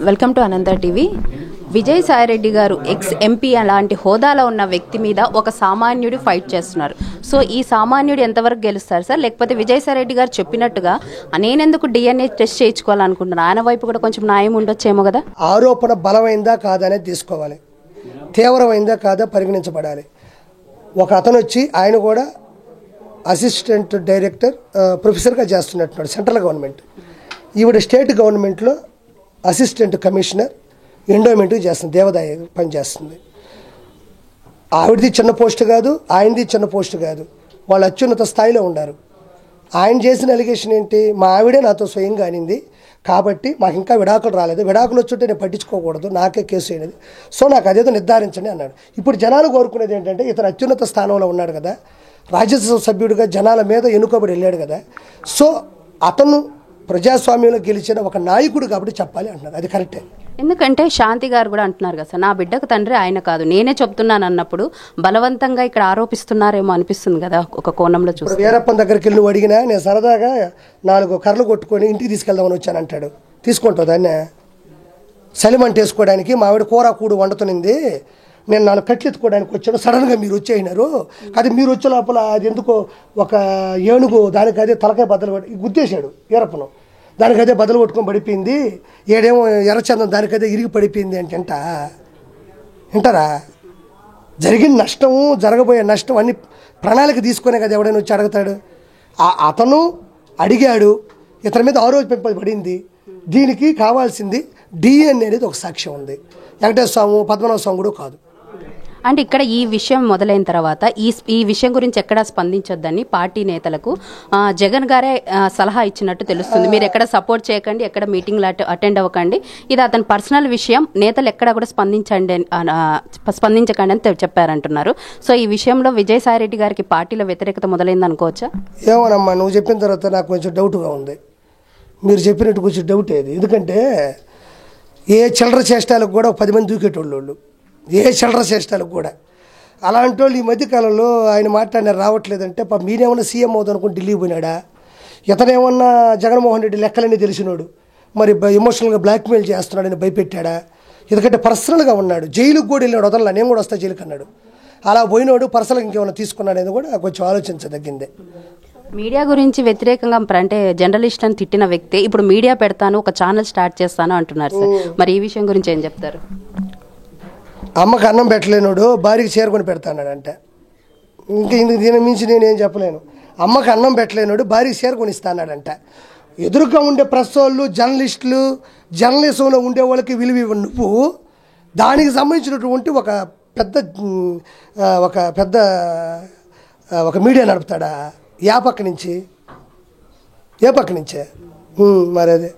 Welcome to Anantha TV. Vijayasai Reddy గారు ex MP అలాంటి హోదాలో ఉన్న వ్యక్తి మీద ఒక సామాన్యుడు ఫైట్ చేస్తున్నారు. సో ఈ సామాన్యుడు ఎంతవరకు గెలుస్తారు సార్? లేకపోతే విజయసాయిరెడ్డి గారు చెప్పినట్టుగా నేనెందుకు డిఎన్ఏ టెస్ట్ చేయించుకోవాలనుకుంటున్నాను, ఆయన వైపు కూడా కొంచెం న్యాయం ఉండొచ్చేమో కదా? ఆరోపణ బలమైందా కాదనేది తీసుకోవాలి, తీవ్రమైందా కాదా పరిగణించబడాలి. ఒక అతను వచ్చి ఆయన కూడా అసిస్టెంట్ డైరెక్టర్ ప్రొఫెసర్గా చేస్తున్నట్టున్నాడు సెంట్రల్ గవర్నమెంట్. ఈవిడ స్టేట్ గవర్నమెంట్లో అసిస్టెంట్ కమిషనర్ ఎండోమెంట్కి చేస్తుంది, దేవాదాయ పని చేస్తుంది. ఆవిడది చిన్న పోస్ట్ కాదు, ఆయనది చిన్న పోస్ట్ కాదు, వాళ్ళు అత్యున్నత స్థాయిలో ఉన్నారు. ఆయన చేసిన అలిగేషన్ ఏంటి? మా ఆవిడే నాతో స్వయంగా అనింది కాబట్టి మాకు ఇంకా విడాకులు రాలేదు, విడాకులు వచ్చుంటే నేను పట్టించుకోకూడదు, నాకే కేసు అయినది, సో నాకు అదేదో నిర్ధారించండి అన్నాడు. ఇప్పుడు జనాలు కోరుకునేది ఏంటంటే, ఇతను అత్యున్నత స్థానంలో ఉన్నాడు కదా, రాజ్యసభ సభ్యుడిగా జనాల మీద ఎన్నుకోబడి వెళ్ళాడు కదా, సో అతను ప్రజాస్వామ్యంలో గెలిచిన ఒక నాయకుడు కాబట్టి చెప్పాలి అంటున్నారు. అది కరెక్టే. ఎందుకంటే శాంతి గారు కూడా అంటున్నారు కదా సార్, నా బిడ్డకు తండ్రి ఆయన కాదు నేనే చెప్తున్నాను అన్నప్పుడు బలవంతంగా ఇక్కడ ఆరోపిస్తున్నారేమో అనిపిస్తుంది కదా ఒక కోణంలో చూస్తే. వీరప్పన్ దగ్గరికి వెళ్ళి నువ్వు అడిగినా నేను సరదాగా 4 కర్రలు కొట్టుకొని ఇంటికి తీసుకెళ్దామని వచ్చాను అంటాడు. తీసుకుంటావు దాన్ని? సలిమంట వేసుకోవడానికి మా ఆవిడ కూర కూడు వండుతునింది, నేను 4 కట్లు ఎత్తుకోవడానికి వచ్చాను, సడన్గా మీరు వచ్చేయినారు, అది మీరు వచ్చే లోపల అది ఎందుకో ఒక ఏనుగు దానికి అదే తలకాయ బద్దలు గుద్దేశాడు వీరప్పను, దానికి అదే బదులు కొట్టుకొని పడిపోయింది, ఏడేమో ఎర్రచందం దానికి అదే ఇరిగి పడిపోయింది అంటే వింటారా? జరిగిన నష్టము జరగబోయే నష్టం అన్ని ప్రణాళిక తీసుకునే కదా ఎవడైనా వచ్చి అడుగుతాడు. అతను అడిగాడు, ఇతని మీద ఆరోపింపబడింది, దీనికి కావాల్సింది డిఎన్ఏ అనేది ఒక సాక్ష్యం ఉంది. వెంకటేశ్వర స్వామి పద్మనాభ స్వామి కూడా కాదు. అంటే ఇక్కడ ఈ విషయం మొదలైన తర్వాత ఈ విషయం గురించి ఎక్కడా స్పందించొద్దని పార్టీ నేతలకు జగన్ గారే సలహా ఇచ్చినట్టు తెలుస్తుంది. మీరు ఎక్కడ సపోర్ట్ చేయకండి, ఎక్కడ మీటింగ్లు అటెండ్ అవ్వకండి, ఇది అతని పర్సనల్ విషయం, నేతలు ఎక్కడ కూడా స్పందించకండి అని చెప్పారంటున్నారు. సో ఈ విషయంలో విజయసాయిరెడ్డి గారికి పార్టీలో వ్యతిరేకత మొదలైంది అనుకోవచ్చా? ఏమోనమ్మా, నువ్వు చెప్పిన తర్వాత నాకు కొంచెం డౌట్గా ఉంది. మీరు చెప్పినట్టు కొంచెం డౌట్ ఏది, ఎందుకంటే ఏ చిల్లర చేష్టాలకు కూడా 10 మంది దూకేటోళ్ళు, ఏ చిల్లర చేష్టాలకు కూడా. అలాంటి వాళ్ళు ఈ మధ్యకాలంలో ఆయన మాట్లాడిన రావట్లేదంటే మీరేమన్నా సీఎం అవుతాం అనుకుని ఢిల్లీ పోయినాడా? ఇతనేమన్నా జగన్మోహన్ రెడ్డి లెక్కలన్నీ తెలిసినోడు మరి ఎమోషనల్గా బ్లాక్మెయిల్ చేస్తున్నాడని భయపెట్టాడా? ఎందుకంటే పర్సనల్గా ఉన్నాడు, జైలుకు కూడా వెళ్ళాడు, వదలలా నేను కూడా వస్తా జైలుకి అన్నాడు. అలా పోయినోడు పర్సనల్గా ఇంకేమైనా తీసుకున్నాడని కూడా కొంచెం ఆలోచించదగ్గిందే. మీడియా గురించి వ్యతిరేకంగా అంటే జర్నలిస్ట్ అని తిట్టిన వ్యక్తి ఇప్పుడు మీడియా పెడతాను, ఒక ఛానల్ స్టార్ట్ చేస్తాను అంటున్నారు సార్, మరి ఈ విషయం గురించి ఏం చెప్తారు? అమ్మకు అన్నం పెట్టలేనుడు భార్యకి చేరుకొని పెడతాన్నాడంటే దీని మించి నేనేం చెప్పలేను. అమ్మకు అన్నం పెట్టలేనుడు భార్యకి చేరుకొని ఇస్తాన్నాడంట. ఎదురుగా ఉండే ప్రెస్ వాళ్ళు, జర్నలిస్టులు, జర్నలిజంలో ఉండే వాళ్ళకి విలువ నువ్వు దానికి సంబంధించినటువంటి ఒక మీడియా నడుపుతాడా? ఏ పక్క నుంచే మరి అదే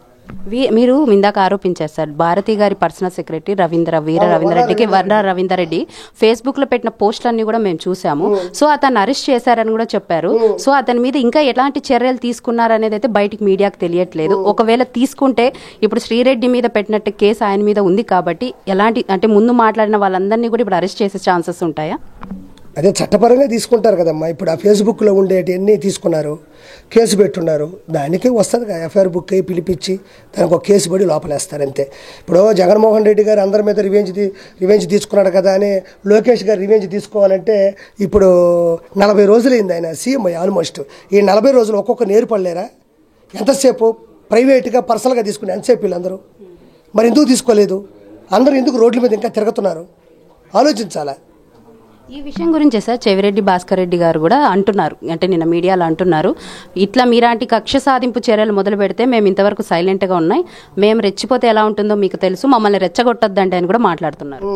మీరు ఇందాక ఆరోపించారు సార్, భారతి గారి పర్సనల్ సెక్రటరీ వీర రవీంద్రరెడ్డికి రవీంద్రరెడ్డి ఫేస్బుక్ లో పెట్టిన పోస్టులన్నీ కూడా మేము చూసాము. సో అతన్ని అరెస్ట్ చేశారని కూడా చెప్పారు. సో అతని మీద ఇంకా ఎలాంటి చర్యలు తీసుకున్నారనేది అయితే బయటికి మీడియాకు తెలియట్లేదు. ఒకవేళ తీసుకుంటే ఇప్పుడు శ్రీరెడ్డి మీద పెట్టినట్టు కేసు ఆయన మీద ఉంది కాబట్టి ఎలాంటి అంటే ముందు మాట్లాడిన వాళ్ళందరినీ కూడా ఇప్పుడు అరెస్ట్ చేసే ఛాన్సెస్ ఉంటాయా? అదే చట్టపరంగా తీసుకుంటారు కదమ్మా. ఇప్పుడు ఆ ఫేస్బుక్లో ఉండేటి అన్నీ తీసుకున్నారు, కేసు పెట్టున్నారు, దానికి వస్తుంది కదా ఎఫ్ఐఆర్ బుక్ అయ్యి పిలిపించి దానికి ఒక కేసు పడి లోపలేస్తారు అంతే. ఇప్పుడు జగన్మోహన్ రెడ్డి గారు అందరి మీద రివెంజ్ తీసుకున్నాడు కదా అని లోకేష్ గారు రివెంజ్ తీసుకోవాలంటే ఇప్పుడు 40 రోజులైంది ఆయన సీఎం అయ్యి. ఆల్మోస్ట్ ఈ 40 రోజులు ఒక్కొక్క నేర్పడలేరా? ఎంతసేపు ప్రైవేట్గా పర్సనల్గా తీసుకుని ఎంతసేపు వీళ్ళందరూ మరి ఎందుకు తీసుకోలేదు? అందరూ ఎందుకు రోడ్ల మీద ఇంకా తిరుగుతున్నారు? ఆలోచించాలా. ఈ విషయం గురించి సార్ చెవిరెడ్డి భాస్కర్ రెడ్డి గారు కూడా అంటున్నారు, అంటే నిన్న మీడియాలో అంటున్నారు, ఇట్లా మీలాంటి కక్ష సాధింపు చర్యలు మొదలు పెడితే మేము ఇంతవరకు సైలెంట్గా ఉన్నాయి, మేము రెచ్చిపోతే ఎలా ఉంటుందో మీకు తెలుసు, మమ్మల్ని రెచ్చగొట్టొద్దండి అని కూడా మాట్లాడుతున్నారు.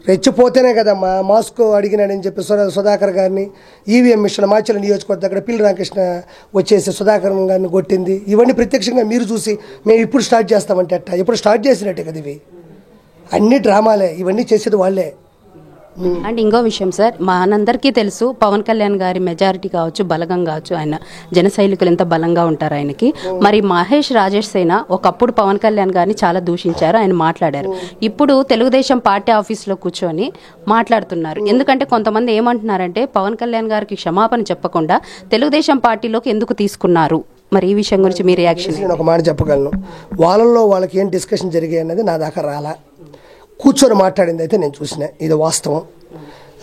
రెచ్చిపోతేనే కదమ్మా మాస్కో అడిగినాడని చెప్పి సుధాకర్ గారిని ఈవీఎం మిషన్ మాచల నియోజకవర్గం అక్కడ పిల్లి రామకృష్ణ వచ్చేసి సుధాకర్ గారిని కొట్టింది. ఇవన్నీ ప్రత్యక్షంగా మీరు చూసి మేము ఇప్పుడు స్టార్ట్ చేస్తామంటే అట్ట ఇప్పుడు స్టార్ట్ చేసినట్టే కదా. ఇవి అన్ని డ్రామాలే, ఇవన్నీ చేసేది వాళ్ళే. అండ్ ఇంకో విషయం సార్, మనందరికీ తెలుసు పవన్ కళ్యాణ్ గారి మెజారిటీ కావచ్చు, బలగం కావచ్చు, ఆయన జన సైనికులు ఎంత బలంగా ఉంటారు ఆయనకి. మరి మహేష్ రాజేష్ సేన ఒకప్పుడు పవన్ కళ్యాణ్ గారిని చాలా దూషించారు, ఆయన మాట్లాడారు. ఇప్పుడు తెలుగుదేశం పార్టీ ఆఫీస్లో కూర్చొని మాట్లాడుతున్నారు. ఎందుకంటే కొంతమంది ఏమంటున్నారంటే పవన్ కళ్యాణ్ గారికి క్షమాపణ చెప్పకుండా తెలుగుదేశం పార్టీలోకి ఎందుకు తీసుకున్నారు మరి ఈ విషయం గురించి మీ రియాక్షన్? నేను ఒక మాట చెప్పగలను, వాళ్ళల్లో వాళ్ళకి ఏం డిస్కషన్ జరిగాయి అన్నది నా దాకా రాలా. కూర్చొని మాట్లాడింది అయితే నేను చూసిన, ఇది వాస్తవం.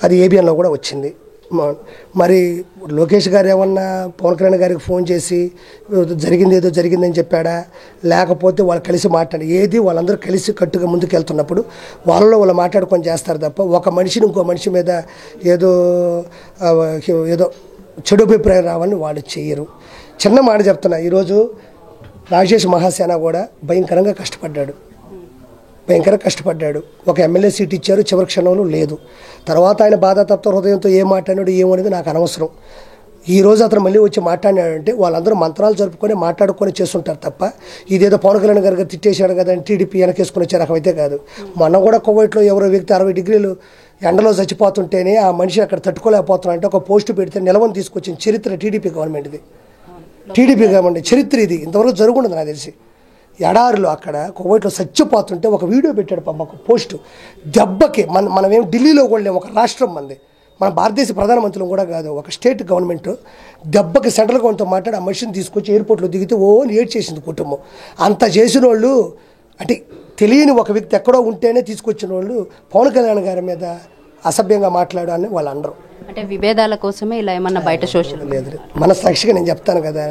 అది ఏబిఎన్లో కూడా వచ్చింది. మరి లోకేష్ గారు ఏమన్నా పవన్ కళ్యాణ్ గారికి ఫోన్ చేసి జరిగింది ఏదో జరిగిందని చెప్పాడా, లేకపోతే వాళ్ళు కలిసి మాట్లాడి ఏది వాళ్ళందరూ కలిసి కట్టుగా ముందుకు వెళ్తున్నప్పుడు వాళ్ళలో వాళ్ళు మాట్లాడుకొని చేస్తారు తప్ప ఒక మనిషిని ఇంకో మనిషి మీద ఏదో ఏదో చెడు అభిప్రాయం రావాలని వాళ్ళు చెయ్యరు. చిన్న మాట చెప్తున్నా, ఈరోజు రాజేష్ మహాసేన కూడా భయంకరంగా కష్టపడ్డాడు. ఒక ఎమ్మెల్యే సీట్ ఇచ్చారు, చివరి క్షణంలో లేదు. తర్వాత ఆయన బాధాతప్త హృదయంతో ఏం మాట్లాడాడు ఏమనేది నాకు అనవసరం. ఈరోజు అతను మళ్ళీ వచ్చి మాట్లాడినాడంటే వాళ్ళందరూ మంత్రాలు జరుపుకొని మాట్లాడుకొని చేస్తుంటారు తప్ప ఇదేదో పవన్ కళ్యాణ్ గారు తిట్టేశాడు కదా అని టీడీపీ వెనకేసుకొని వచ్చే రకం అయితే కాదు. మొన్న కూడా కువైట్లో ఎవరో వ్యక్తి 60 డిగ్రీలు ఎండలో చచ్చిపోతుంటేనే ఆ మనిషి అక్కడ తట్టుకోలేకపోతున్నాడంటే ఒక పోస్టు పెడితే నిలవని తీసుకొచ్చిన చరిత్ర టీడీపీ గవర్నమెంట్ది. టీడీపీ గవర్నమెంట్ చరిత్ర ఇది, ఇంతవరకు జరుగుండదు నాకు తెలిసి. ఎడారులు అక్కడ కువైట్లో చచ్చిపోతుంటే ఒక వీడియో పెట్టాడు పాపకు పోస్టు. దెబ్బకి మనమేం ఢిల్లీలో కూడా లేము, ఒక రాష్ట్రం మంది, మన భారతదేశ ప్రధానమంత్రులు కూడా కాదు, ఒక స్టేట్ గవర్నమెంట్ దెబ్బకి సెంట్రల్ గవర్నమెంట్తో మాట్లాడి ఆ మనిషిని తీసుకొచ్చి ఎయిర్పోర్ట్లో దిగితే ఏడ్ చేసింది కుటుంబం. అంత చేసిన వాళ్ళు అంటే తెలియని ఒక వ్యక్తి ఎక్కడో ఉంటేనే తీసుకొచ్చిన వాళ్ళు పవన్ కళ్యాణ్ గారి మీద అసభ్యంగా మాట్లాడు అని వాళ్ళు అనరు. అంటే విభేదాల కోసమే ఇలా ఏమన్నా బయట సోషల్ లేదు, మన సాక్షిగా నేను చెప్తాను కదా,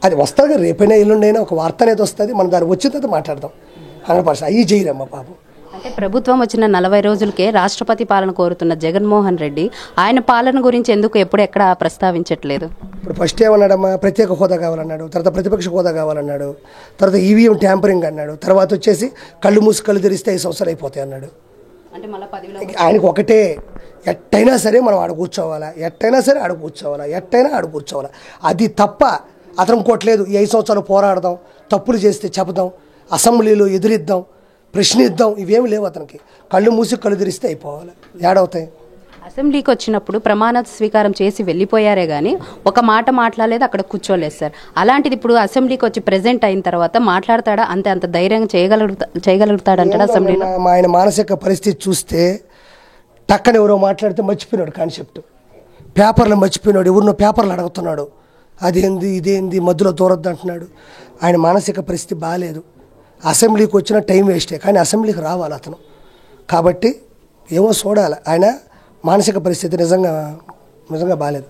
అది వస్తుంది కదా, రేపైనా ఎల్లుండైనా ఒక వార్త అనేది వస్తుంది, మనం దాన్ని వచ్చిన తర్వాత మాట్లాడదాం. 100% అయ్యి చేయరమ్మా పాపం. అంటే ప్రభుత్వం వచ్చిన 40 రోజులకే రాష్ట్రపతి పాలన కోరుతున్న జగన్మోహన్ రెడ్డి ఆయన పాలన గురించి ఎందుకు ఎక్కడ ప్రస్తావించట్లేదు? ఇప్పుడు ఫస్ట్ ఏమన్నాడమ్మా, ప్రత్యేక హోదా కావాలన్నాడు, తర్వాత ప్రతిపక్ష హోదా కావాలన్నాడు, తర్వాత ఈవీఎం ట్యాంపరింగ్ అన్నాడు, తర్వాత వచ్చేసి కళ్ళు మూసి కళ్ళు తెరిస్తే 5 సంవత్సరాలు అయిపోతాయి అన్నాడు. అంటే మళ్ళీ 10 ఆయనకు ఒకటే, ఎట్టయినా సరే మనం ఆడ కూర్చోవాలా, ఎట్టయినా ఆడ కూర్చోవాలా. అది తప్ప అతను ఇంకోట్లేదు. ఈ 5 సంవత్సరాలు పోరాడదాం, తప్పులు చేస్తే చెబుదాం, అసెంబ్లీలో ఎదురిద్దాం, ప్రశ్నిద్దాం, ఇవేమి లేవు అతనికి. కళ్ళు మూసి కళ్ళు తెరిస్తే అయిపోవాలి, ఏడవుతాయి. అసెంబ్లీకి వచ్చినప్పుడు ప్రమాణ స్వీకారం చేసి వెళ్ళిపోయారే కానీ ఒక మాట మాట్లాడలేదు, అక్కడ కూర్చోలేదు సార్. అలాంటిది ఇప్పుడు అసెంబ్లీకి వచ్చి ప్రెజెంట్ అయిన తర్వాత మాట్లాడతాడా? అంత ధైర్యంగా చేయగలుగుతాడంటాడా అసెంబ్లీలో? ఆయన మానసిక పరిస్థితి చూస్తే టక్కన ఎవరో మాట్లాడితే మర్చిపోయినాడు కాన్సెప్ట్, పేపర్లు మర్చిపోయినాడు, ఎవరినో పేపర్లు అడుగుతున్నాడు, అదేంది ఇదేంది మధ్యలో దూరద్దు అంటున్నాడు. ఆయన మానసిక పరిస్థితి బాగాలేదు. అసెంబ్లీకి వచ్చిన టైం వేస్టే, కానీ అసెంబ్లీకి రావాలి అతను. కాబట్టి ఏమో చూడాలి, ఆయన మానసిక పరిస్థితి నిజంగా బాగాలేదు.